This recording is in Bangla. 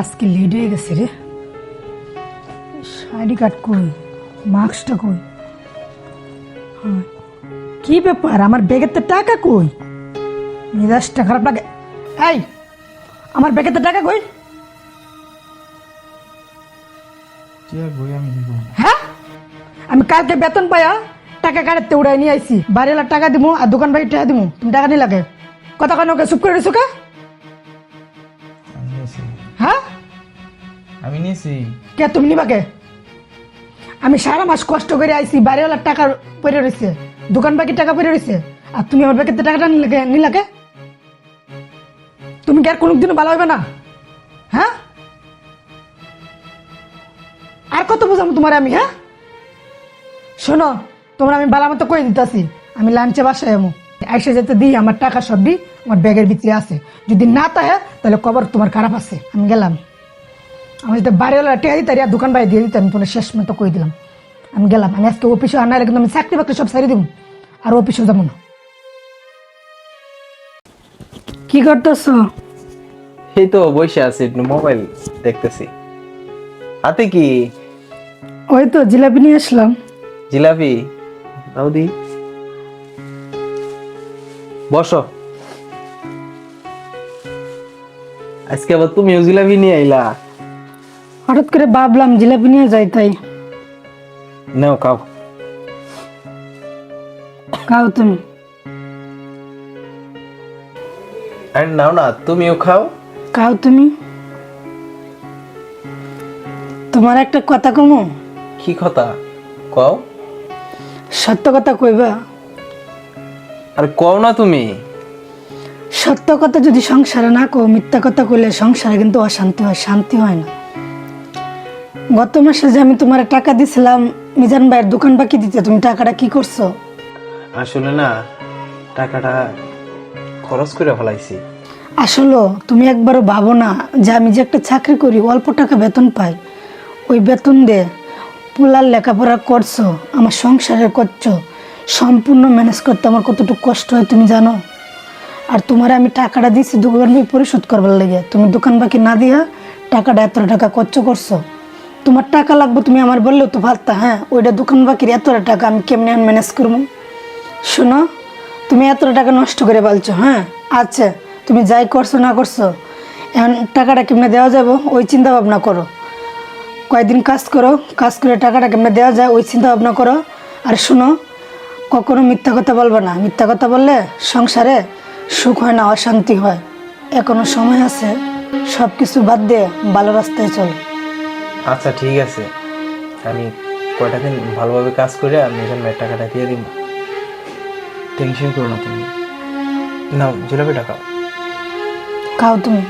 আজকে লেট হয়ে গেছে রে। আইডি কার্ড কই, মাস্কটা কই? হ্যাঁ, কি ব্যাপার, আমার ব্যাগের তো টাকা কই? মেজাজটা খারাপ লাগে। এই, আমার ব্যাগের তো টাকা কই? হ্যাঁ, আমি কালকে বেতন পাইয়া টাকা কাটাতে উড়াই নিয়ে আইছি। বাড়িওয়ালার টাকা দিমু আর দোকান বাড়ি টাকা দিমু, তুমি টাকা নিয়ে লাগে কথা কেন? চুপ করে রয়েছো কা? হ্যাঁ, আমি নিয়েছি। কে তুমি নিবা কে? আমি সারা মাস কষ্ট করে আইছি, বাড়িওয়ালার টাকা পড়ে রয়েছে, দোকান বাকি টাকা পড়ে রয়েছে, আর তুমি আমার ব্যাগের টাকাটা নিলাকে? তুমি কি আর কোনোদিনও ভালো হবে না? হ্যাঁ, আর কত বোঝাবো তোমার আমি? হ্যাঁ শোনো, তোমরা আমি বালা মতো কয়ে দিতেছি, আমি লাঞ্চে বাসায় এমো এসে যেতে দিই, আমার টাকা সব দিই আমার ব্যাগের ভিতরে আছে। যদি না তাহে তাহলে খবর তোমার খারাপ আছে। আমি গেলাম। আমি যদি বাড়িওয়ালা টেয়া দিতারি আর দোকান বাড়ি দিয়ে দিতাম, আমি তোমার শেষ মতো কই দিলাম। আমি গেলাম। আমি আজকে অফিসে আনার কিন্তু আমি চাকরি বাকরি সব সারি দিব, আর অফিসে যাবো না। কি করতেছ? এই তো বসে আছি, একটু মোবাইল দেখতেছি। হাতে কি? ওই তো জিলাপি নিয়ে আসলাম। জিলাপি দাও দি। বসো। আজকে আবার তুমিও জিলাপি নিয়ে আইলা? হঠাৎ করে ভাবলাম জিলাপি নিয়ে যাই, তাই। নাও খাও। খাও তুমি। আর নাও না, তুমিও খাও। খাও তুমি। তোমার একটা কথা কমো? কি কথা কও? সত্য কথা কইবা? আর কও না তুমি। সত্য কথা যদি সংসারে না কও, মিথ্যা কথা কইলে সংসারে কিন্তু অশান্তি হয়, শান্তি হয় না। গত মাসে যে আমি তোমার টাকা দিছিলাম মিজান ভাইয়ের দোকান বাকি দিতে, তুমি টাকাটা কি করছো? আসলে না, টাকাটা খরচ করে ফেলাইছি। আসলে তুমি একবারও ভাবো না যে আমি যে একটা চাকরি করি, অল্প টাকা বেতন পাই, ওই বেতন দিয়ে পোলার লেখাপড়া করছো, আমার সংসারের করছো, সম্পূর্ণ ম্যানেজ করতে আমার কতটুকু কষ্ট হয় তুমি জানো? আর তোমার আমি টাকাটা দিচ্ছি দোকান বাকি পরিশোধ করবার লেগে, তুমি দোকান বাকি না দিয়া টাকাটা এত টাকা খরচ করছো। তোমার টাকা লাগবে তুমি আমার বললেও তো ভাবতা, হ্যাঁ ওইটা দোকান বাকির এত টাকা আমি কেমনে ম্যানেজ করবো? শোনো, তুমি এত টাকা নষ্ট করে বলছো, হ্যাঁ আচ্ছা তুমি যাই করছো না করছো, এখন টাকাটা কেমনে দেওয়া যাবো ওই চিন্তা ভাবনা করো। কয়েকদিন কাজ করো, কাজ করে টাকাটা কেমনে দেওয়া যায় ওই চিন্তা ভাবনা করো। আর শোনো, কখনো মিথ্যা কথা বলবো না। মিথ্যা কথা বললে সংসারে সুখ হয় না, অশান্তি হয়। এখনো সময় আছে, সব কিছু বাদ দিয়ে ভালো রাস্তায় চলো। আচ্ছা ঠিক আছে, আমি কয়টা দিন ভালোভাবে কাজ করে আমি মিজান ভাইয়ের টাকাটা দিয়ে দিব। টেনশন করো না তুমি। নাও জিলাপি টাকা। খাও তুমি।